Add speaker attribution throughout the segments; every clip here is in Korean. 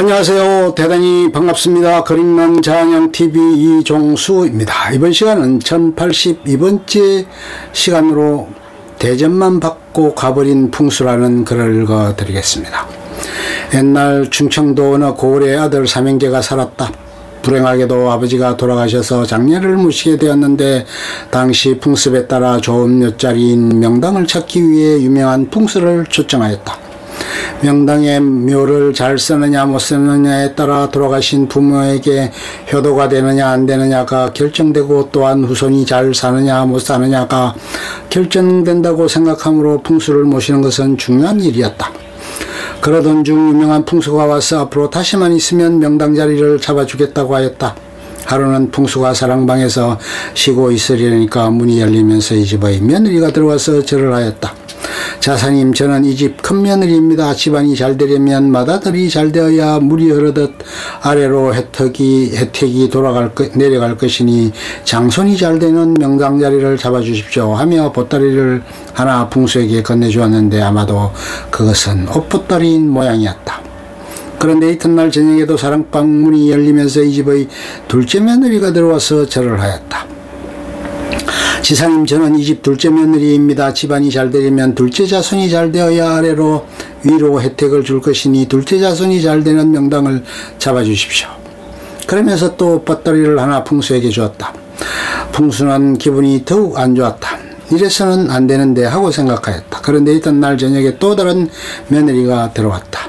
Speaker 1: 안녕하세요. 대단히 반갑습니다. 그림난 자연양TV 이종수입니다. 이번 시간은 1082번째 시간으로 대접만 받고 가버린 풍수라는 글을 읽어드리겠습니다. 옛날 충청도 어느 고을의 아들 삼형제가 살았다. 불행하게도 아버지가 돌아가셔서 장례를 모시게 되었는데 당시 풍습에 따라 좋은 묘자리인 명당을 찾기 위해 유명한 풍수를 초청하였다. 명당의 묘를 잘 쓰느냐 못 쓰느냐에 따라 돌아가신 부모에게 효도가 되느냐 안 되느냐가 결정되고 또한 후손이 잘 사느냐 못 사느냐가 결정된다고 생각하므로 풍수를 모시는 것은 중요한 일이었다. 그러던 중 유명한 풍수가 와서 앞으로 다시만 있으면 명당 자리를 잡아주겠다고 하였다. 하루는 풍수가 사랑방에서 쉬고 있으려니까 문이 열리면서 이 집의 며느리가 들어와서 절을 하였다. 자사님, 저는 이 집 큰 며느리입니다. 집안이 잘 되려면 맏아들이 잘 되어야 물이 흐르듯 아래로 혜택이 내려갈 것이니 장손이 잘 되는 명당 자리를 잡아주십시오 하며 보따리를 하나 풍수에게 건네주었는데 아마도 그것은 옷보따리인 모양이었다. 그런데 이튿날 저녁에도 사랑방 문이 열리면서 이 집의 둘째 며느리가 들어와서 절을 하였다. 지사님, 저는 이 집 둘째 며느리입니다. 집안이 잘 되려면 둘째 자손이 잘 되어야 아래로 위로 혜택을 줄 것이니 둘째 자손이 잘 되는 명당을 잡아주십시오. 그러면서 또 밭다리를 하나 풍수에게 주었다. 풍수는 기분이 더욱 안 좋았다. 이래서는 안 되는데 하고 생각하였다. 그런데 이튿날 저녁에 또 다른 며느리가 들어왔다.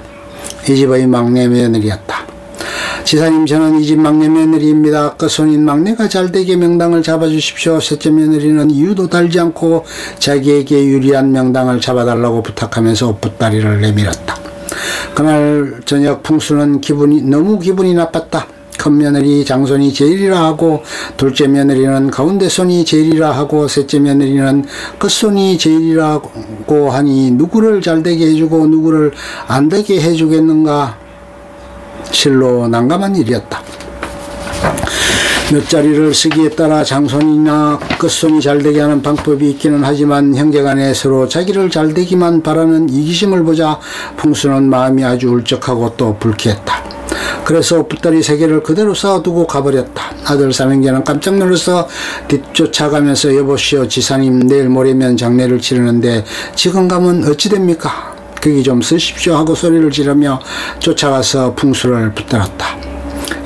Speaker 1: 이 집의 막내 며느리였다. 지사님, 저는 이 집 막내 며느리입니다. 끝손인 막내가 잘되게 명당을 잡아주십시오. 셋째 며느리는 이유도 달지 않고 자기에게 유리한 명당을 잡아달라고 부탁하면서 옷보따리를 내밀었다. 그날 저녁 풍수는 너무 기분이 나빴다. 큰 며느리 장손이 제일이라 하고 둘째 며느리는 가운데 손이 제일이라 하고 셋째 며느리는 끝손이 제일이라고 하니 누구를 잘되게 해주고 누구를 안되게 해주겠는가. 실로 난감한 일이었다. 묘자리를 쓰기에 따라 장손이나 끝손이 잘되게 하는 방법이 있기는 하지만 형제간에 서로 자기를 잘되기만 바라는 이기심을 보자 풍수는 마음이 아주 울적하고 또 불쾌했다. 그래서 옷보따리 3개를 그대로 쌓아두고 가버렸다. 아들 삼형제는 깜짝 놀라서 뒤쫓아가면서 여보시오, 지사님 내일 모레면 장례를 치르는데 지금 가면 어찌 됩니까? 거기 좀 쓰십시오 하고 소리를 지르며 쫓아가서 풍수를 붙들었다.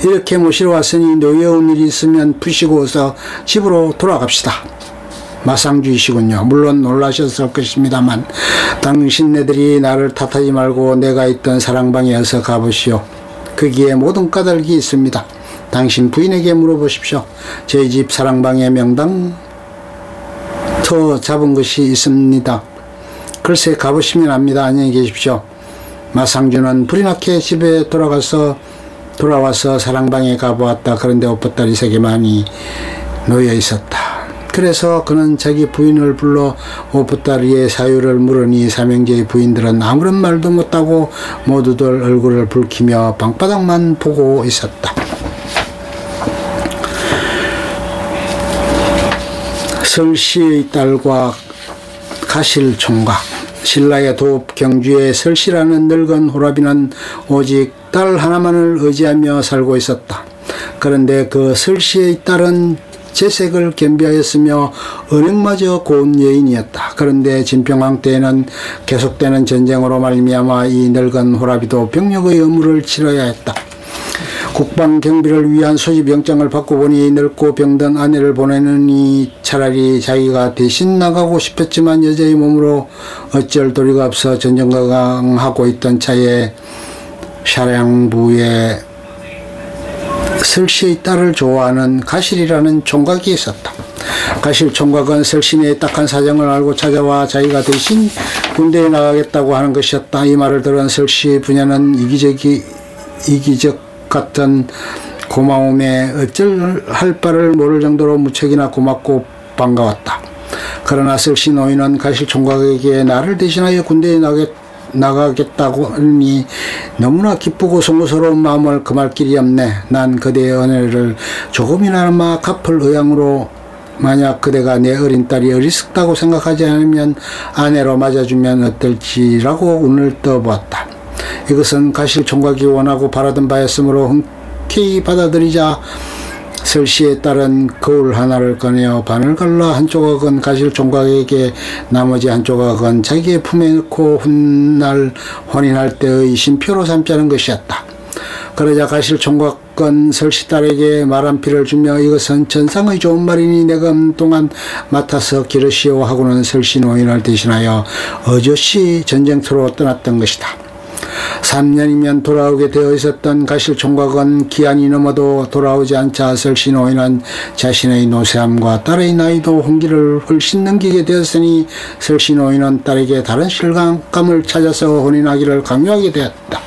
Speaker 1: 이렇게 모시러 왔으니 노여운 일이 있으면 푸시고 어서 집으로 돌아갑시다. 마상주의시군요. 물론 놀라셨을 것입니다만 당신네들이 나를 탓하지 말고 내가 있던 사랑방에 어서 가보시오. 거기에 모든 까닭이 있습니다. 당신 부인에게 물어보십시오. 저희 집 사랑방에 명당 터 잡은 것이 있습니다. 글쎄 가보시면 압니다. 안녕히 계십시오. 마상주는 불이 나게 집에 돌아와서 사랑방에 가보았다. 그런데 옷보따리 3개만이 놓여 있었다. 그래서 그는 자기 부인을 불러 옷보따리의 사유를 물으니 삼형제의 부인들은 아무런 말도 못하고 모두들 얼굴을 붉히며 방바닥만 보고 있었다. 설씨의 딸과 가실총각. 신라의 도읍 경주의 설씨라는 늙은 호라비는 오직 딸 하나만을 의지하며 살고 있었다. 그런데 그 설씨의 딸은 재색을 겸비하였으며 언행마저 고운 여인이었다. 그런데 진평왕 때에는 계속되는 전쟁으로 말미암아 이 늙은 호라비도 병력의 의무를 치러야 했다. 국방 경비를 위한 소집 영장을 받고 보니 늙고 병든 아내를 보내느니 차라리 자기가 대신 나가고 싶었지만 여자의 몸으로 어쩔 도리가 없어 전쟁가강하고 있던 차에 샤량부에 설씨의 딸을 좋아하는 가실이라는 총각이 있었다. 가실 총각은 설씨의 딱한 사정을 알고 찾아와 자기가 대신 군대에 나가겠다고 하는 것이었다. 이 말을 들은 설씨 부녀는 이기적 같은 고마움에 어쩔 할 바를 모를 정도로 무척이나 고맙고 반가웠다. 그러나 설씨 노인은 가실 총각에게 나를 대신하여 군대에 나가겠다고 하니 너무나 기쁘고 송구스러운 마음을 금할 길이 없네. 난 그대의 은혜를 조금이나마 갚을 의향으로 만약 그대가 내 어린 딸이 어리석다고 생각하지 않으면 아내로 맞아주면 어떨지라고 운을 떠보았다. 이것은 가실 총각이 원하고 바라던 바였으므로 흔쾌히 받아들이자 설씨에 따른 거울 하나를 꺼내어 반을 갈라 한 조각은 가실 총각에게, 나머지 한 조각은 자기의 품에 넣고 훗날 혼인할 때의 신표로 삼자는 것이었다. 그러자 가실 총각은 설씨 딸에게 말 한 피를 주며 이것은 전상의 좋은 말이니 내가 동안 맡아서 기르시오 하고는 설씨 노인을 대신하여 어저씨 전쟁터로 떠났던 것이다. 3년이면 돌아오게 되어 있었던 가실 총각은 기한이 넘어도 돌아오지 않자 설씨 노인은 자신의 노쇠함과 딸의 나이도 홍기를 훨씬 넘기게 되었으니 설씨 노인은 딸에게 다른 실감을 찾아서 혼인하기를 강요하게 되었다.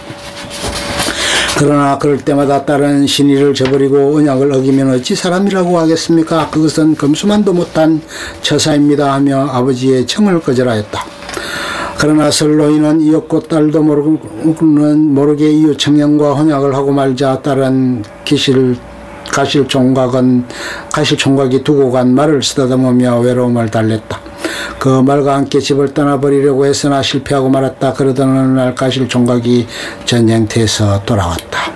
Speaker 1: 그러나 그럴 때마다 딸은 신의를 저버리고 언약을 어기면 어찌 사람이라고 하겠습니까? 그것은 금수만도 못한 처사입니다 하며 아버지의 청을 거절하였다. 그러나 설노인은 이었고 딸도 모르게 이웃 청년과 혼약을 하고 말자 딸은 가실 총각이 두고 간 말을 쓰다듬으며 외로움을 달랬다. 그 말과 함께 집을 떠나버리려고 했으나 실패하고 말았다. 그러던 어느 날 가실 총각이 전쟁터에서 돌아왔다.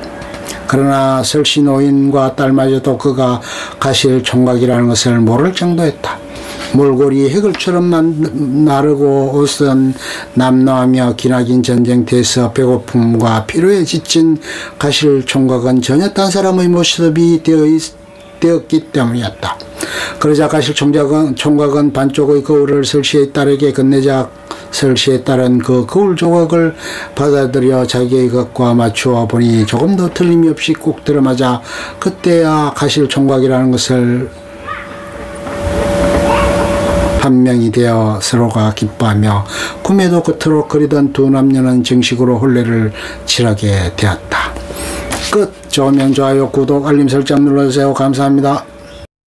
Speaker 1: 그러나 설씨 노인과 딸마저도 그가 가실 총각이라는 것을 모를 정도였다. 몰골이 해글처럼 나르고 옷은 남노하며 기나긴 전쟁터에서 배고픔과 피로에 지친 가실 총각은 전혀 딴 사람의 모습이 되었기 때문이었다. 그러자 가실 총각은 반쪽의 거울을 설씨의 딸에게 건네자 설씨의 딸은 그 거울 조각을 받아들여 자기의 것과 맞추어 보니 조금도 틀림이 없이 꼭 들어맞아 그때야 가실 총각이라는 것을 판명이 되어 서로가 기뻐하며 꿈에도 그토록 그리던 두 남녀는 정식으로 혼례를 치르게 되었다. 끝. 좋으면 좋아요, 구독, 알림 설정 눌러주세요. 감사합니다.